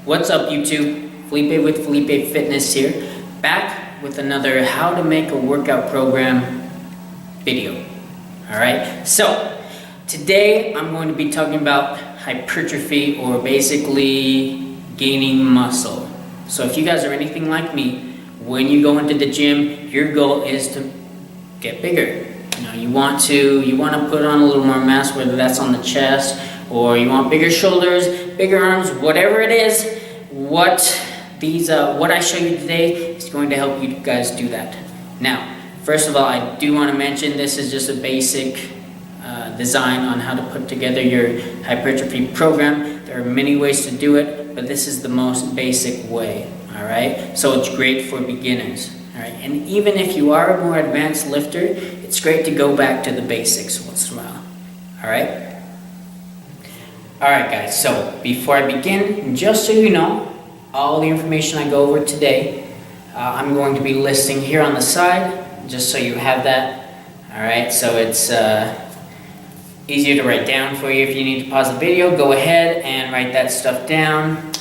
What's up YouTube? Felipe with Felipe Fitness here, back with another how to make a workout program video. Alright, so today I'm going to be talking about hypertrophy, or basically gaining muscle. So if you guys are anything like me, when you go into the gym, your goal is to get bigger. You want to put on a little more mass, whether that's on the chest, or you want bigger shoulders, bigger arms, whatever it is. What I show you today is going to help you guys do that. Now, first of all, I do want to mention this is just a basic design on how to put together your hypertrophy program. There are many ways to do it, but this is the most basic way. All right, so it's great for beginners. All right, and even if you are a more advanced lifter, it's great to go back to the basics once in a while. All right. Alright guys, so before I begin, just so you know, all the information I go over today, I'm going to be listing here on the side, just so you have that. Alright, so it's easier to write down for you. If you need to pause the video, go ahead and write that stuff down,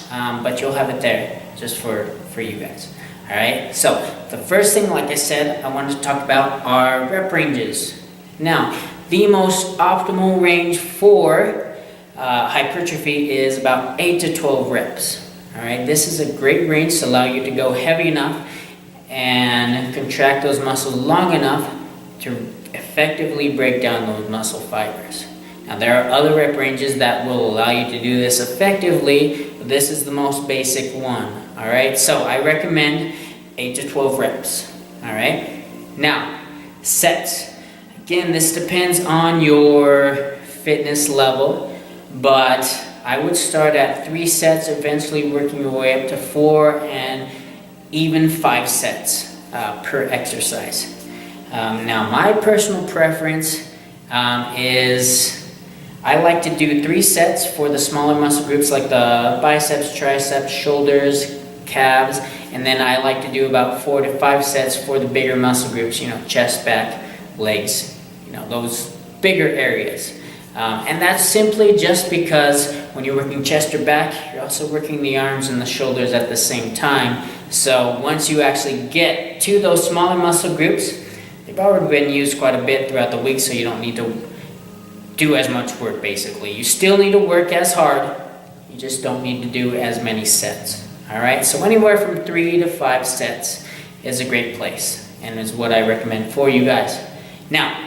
but you'll have it there just for you guys. Alright, so the first thing, like I said, I wanted to talk about are rep ranges. Now, the most optimal range for hypertrophy is about 8 to 12 reps. Alright, this is a great range to allow you to go heavy enough and contract those muscles long enough to effectively break down those muscle fibers. Now there are other rep ranges that will allow you to do this effectively, but this is the most basic one. Alright, so I recommend 8 to 12 reps. Alright, now sets. Again, this depends on your fitness level, but I would start at 3 sets, eventually working your way up to 4 and even 5 sets per exercise. Now my personal preference is I like to do 3 sets for the smaller muscle groups like the biceps, triceps, shoulders, calves, and then I like to do about 4 to 5 sets for the bigger muscle groups, chest, back, legs, those bigger areas. And that's simply just because when you're working chest or back, you're also working the arms and the shoulders at the same time. So once you actually get to those smaller muscle groups, they've already been used quite a bit throughout the week, so you don't need to do as much work basically. You still need to work as hard, you just don't need to do as many sets. Alright, so anywhere from 3 to 5 sets is a great place, and is what I recommend for you guys. Now,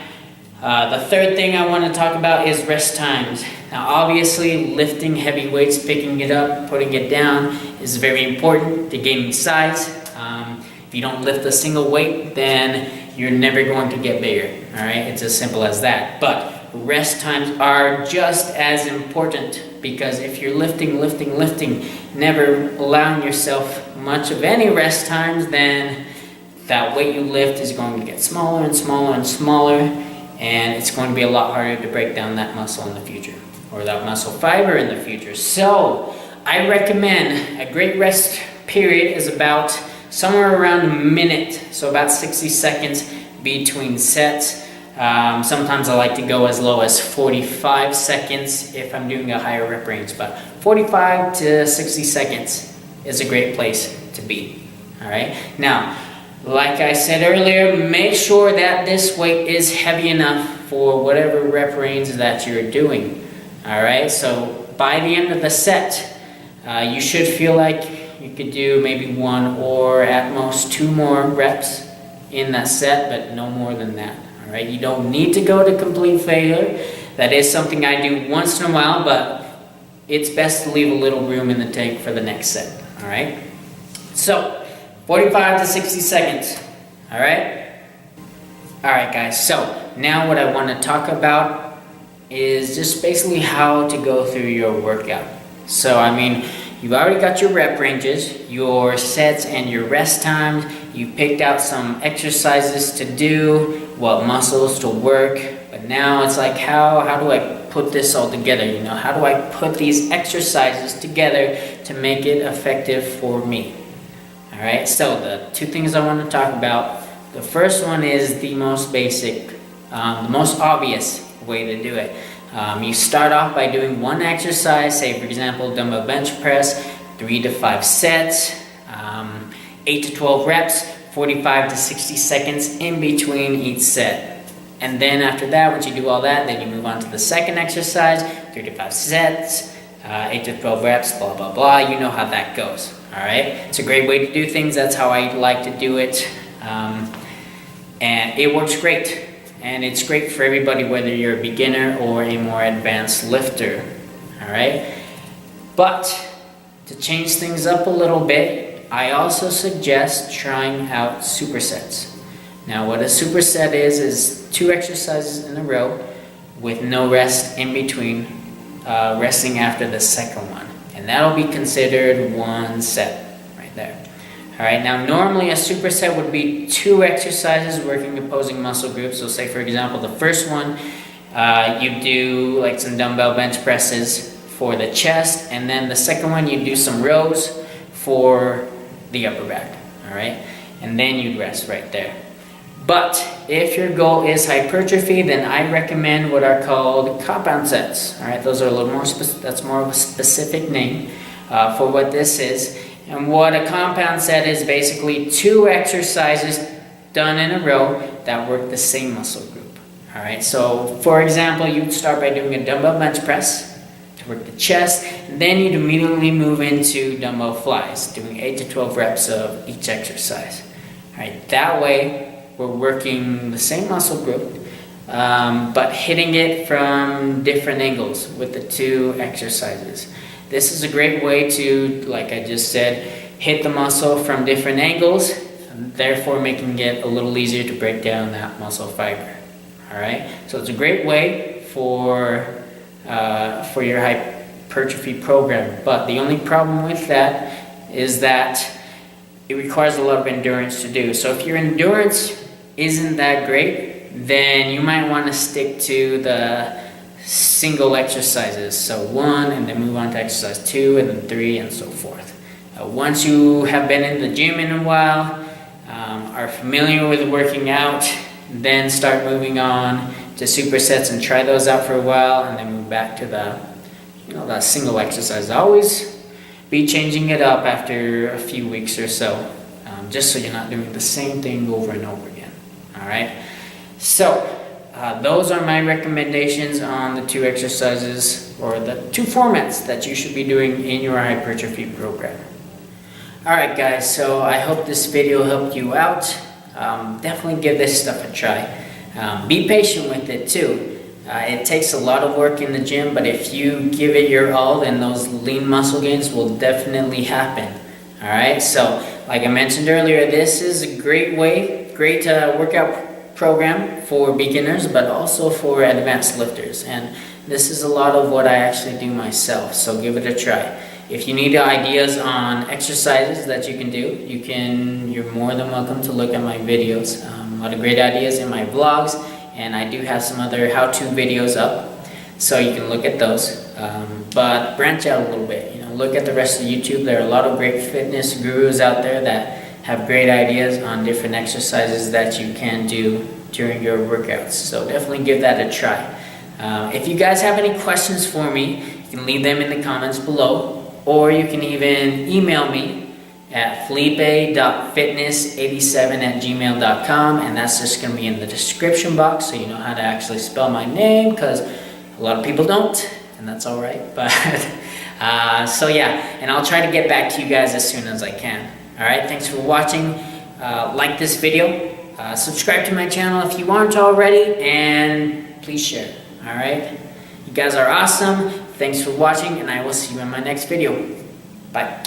the third thing I want to talk about is rest times. Now obviously lifting heavy weights, picking it up, putting it down is very important to gaining size. If you don't lift a single weight, then you're never going to get bigger. Alright, it's as simple as that. But rest times are just as important, because if you're lifting, never allowing yourself much of any rest times, then that weight you lift is going to get smaller and smaller and smaller, and it's going to be a lot harder to break down that muscle in the future, or that muscle fiber in the future. So I recommend a great rest period is about somewhere around a minute, so about 60 seconds between sets. Sometimes I like to go as low as 45 seconds if I'm doing a higher rep range, but 45 to 60 seconds is a great place to be. Alright, now like I said earlier, make sure that this weight is heavy enough for whatever rep range that you're doing. Alright, so by the end of the set, you should feel like you could do maybe 1 or at most 2 more reps in that set, but no more than that. Alright, you don't need to go to complete failure. That is something I do once in a while, but it's best to leave a little room in the tank for the next set. Alright, so 45 to 60 seconds. Alright? Alright guys, so now what I want to talk about is just basically how to go through your workout. So I mean, you've already got your rep ranges, your sets, and your rest times. You picked out some exercises to do, what muscles to work, but now it's like how do I put this all together? How do I put these exercises together to make it effective for me? Alright, so the 2 things I want to talk about. The first one is the most basic, the most obvious way to do it. You start off by doing one exercise, say for example dumbbell bench press, 3 to 5 sets, 8 to 12 reps, 45 to 60 seconds in between each set. And then after that, once you do all that, then you move on to the second exercise, 3 to 5 sets, 8 to 12 reps, blah, blah, blah. You know how that goes, all right? It's a great way to do things. That's how I like to do it. And it works great. And it's great for everybody, whether you're a beginner or a more advanced lifter, all right? But to change things up a little bit, I also suggest trying out supersets. Now, what a superset is 2 exercises in a row with no rest in between, resting after the second one. And that'll be considered 1 set right there. All right, now normally a superset would be 2 exercises working opposing muscle groups. So say, for example, the first one, you do like some dumbbell bench presses for the chest, and then the second one you do some rows for the upper back, all right? And then you'd rest right there. But if your goal is hypertrophy, then I recommend what are called compound sets, all right? Those are a little more, that's more of a specific name for what this is. And what a compound set is basically 2 exercises done in a row that work the same muscle group. All right, so for example, you'd start by doing a dumbbell bench press to work the chest, and then you'd immediately move into dumbbell flies, doing 8 to 12 reps of each exercise. All right, that way we're working the same muscle group, but hitting it from different angles with the 2 exercises. This is a great way to, like I just said, hit the muscle from different angles, and therefore making it a little easier to break down that muscle fiber. All right, so it's a great way for your hypertrophy program. But the only problem with that is that it requires a lot of endurance to do. So if your endurance isn't that great, then you might want to stick to the single exercises, so 1 and then move on to exercise 2 and then 3 and so forth. Once you have been in the gym in a while, are familiar with working out, then start moving on to supersets and try those out for a while, and then move back to the single exercise. Always be changing it up after a few weeks or so, just so you're not doing the same thing over and over again. All right, so those are my recommendations on the 2 exercises, or the 2 formats that you should be doing in your hypertrophy program. Alright guys, so I hope this video helped you out. Definitely give this stuff a try. Be patient with it too. It takes a lot of work in the gym, but if you give it your all, then those lean muscle gains will definitely happen. Alright, so like I mentioned earlier, this is a great workout program for beginners, but also for advanced lifters, and this is a lot of what I actually do myself, so give it a try. If you need ideas on exercises that you can do, you're more than welcome to look at my videos. A lot of great ideas in my vlogs, and I do have some other how-to videos up, so you can look at those. But branch out a little bit, look at the rest of YouTube. There are a lot of great fitness gurus out there that have great ideas on different exercises that you can do during your workouts. So definitely give that a try. If you guys have any questions for me, you can leave them in the comments below, or you can even email me at felipe.fitness87@gmail.com, and that's just going to be in the description box, so you know how to actually spell my name, because a lot of people don't, and that's all right. But so yeah, and I'll try to get back to you guys as soon as I can. Alright, thanks for watching. Like this video, subscribe to my channel if you aren't already, and please share. Alright, you guys are awesome. Thanks for watching, and I will see you in my next video. Bye.